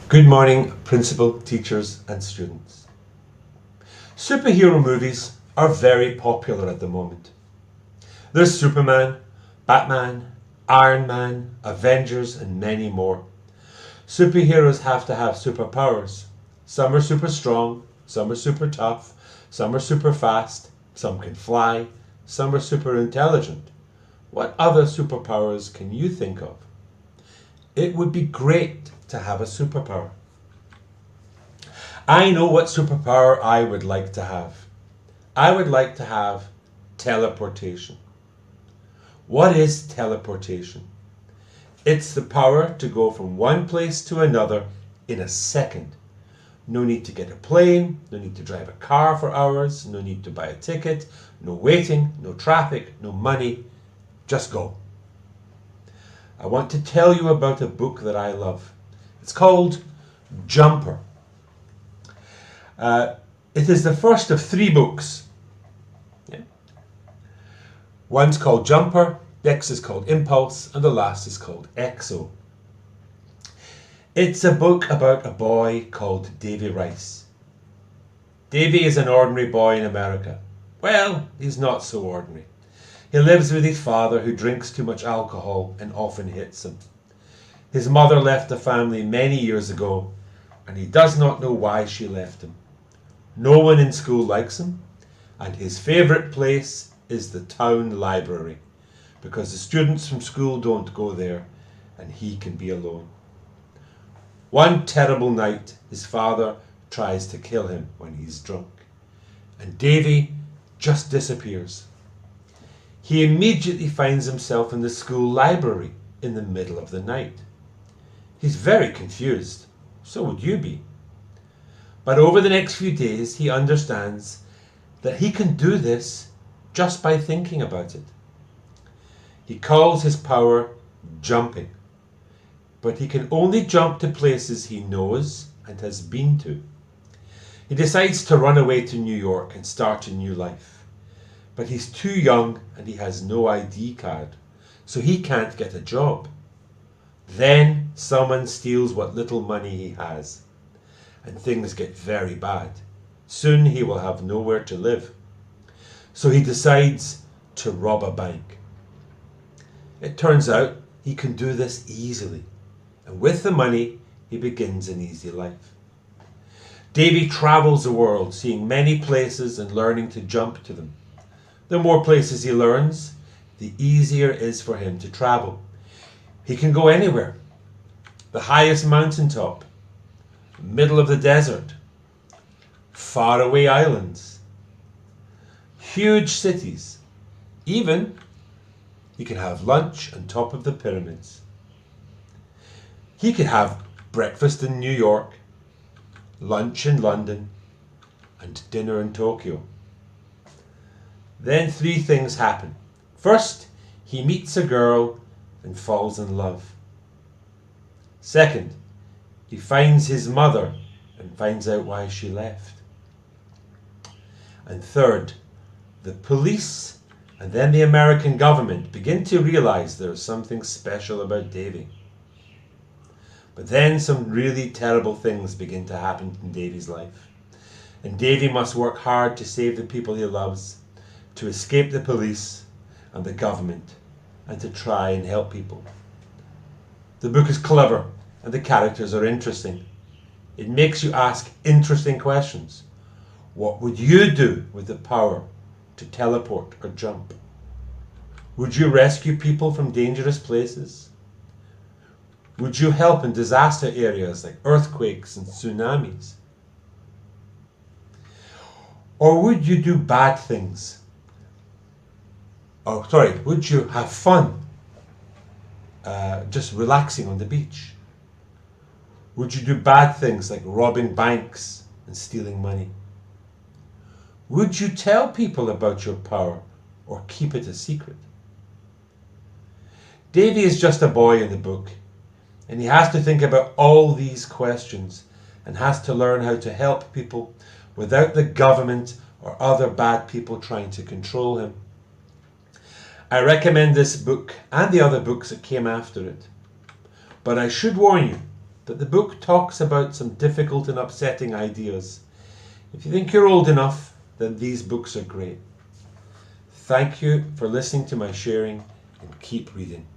Good morning, principal, teachers and students. Superhero movies are very popular at the moment. There's Superman, Batman, Iron Man, Avengers and many more. Superheroes have to have superpowers. Some are super strong, some are super tough, some are super fast, some can fly, some are super intelligent. What other superpowers can you think of? It would be great to have a superpower. I know what superpower I would like to have. I would like to have teleportation. What is teleportation? It's the power to go from one place to another in a second. No need to get a plane, no need to drive a car for hours, no need to buy a ticket, no waiting, no traffic, no money. Just go. I want to tell you about a book that I love. It's called Jumper. It is the first of 3 books. Yeah. One's called Jumper, next is called Impulse, and the last is called EXO. It's a book about a boy called Davy Rice. Davy is an ordinary boy in America. Well, he's not so ordinary. He lives with his father, who drinks too much alcohol and often hits him. His mother left the family many years ago, and he does not know why she left him. No one in school likes him, and his favourite place is the town library, because the students from school don't go there, and he can be alone. One terrible night, his father tries to kill him when he's drunk, and Davy just disappears. He immediately finds himself in the school library in the middle of the night. He's very confused. So would you be. But over the next few days, he understands that he can do this just by thinking about it. He calls his power jumping, but he can only jump to places he knows and has been to. He decides to run away to New York and start a new life, but he's too young and he has no ID card, so he can't get a job. Then someone steals what little money he has, and things get very bad. Soon he will have nowhere to live. So he decides to rob a bank. It turns out he can do this easily, and with the money he begins an easy life. Davy travels the world, seeing many places and learning to jump to them. The more places he learns, the easier it is for him to travel. He can go anywhere. The highest mountaintop, middle of the desert, faraway islands, huge cities. Even he can have lunch on top of the pyramids. He could have breakfast in New York, lunch in London, and dinner in Tokyo. Then 3 things happen. First, he meets a girl and falls in love. Second, he finds his mother and finds out why she left. And third, the police and then the American government begin to realize there's something special about Davy. But then some really terrible things begin to happen in Davy's life. And Davy must work hard to save the people he loves, to escape the police and the government, and to try and help people. The book is clever and the characters are interesting. It makes you ask interesting questions. What would you do with the power to teleport or jump? Would you rescue people from dangerous places? Would you help in disaster areas like earthquakes and tsunamis? Or would you do bad things? Would you have fun just relaxing on the beach? Would you do bad things like robbing banks and stealing money? Would you tell people about your power or keep it a secret? Davy is just a boy in the book, and he has to think about all these questions and has to learn how to help people without the government or other bad people trying to control him. I recommend this book and the other books that came after it. But I should warn you but the book talks about some difficult and upsetting ideas. If you think you're old enough, then these books are great. Thank you for listening to my sharing, and keep reading.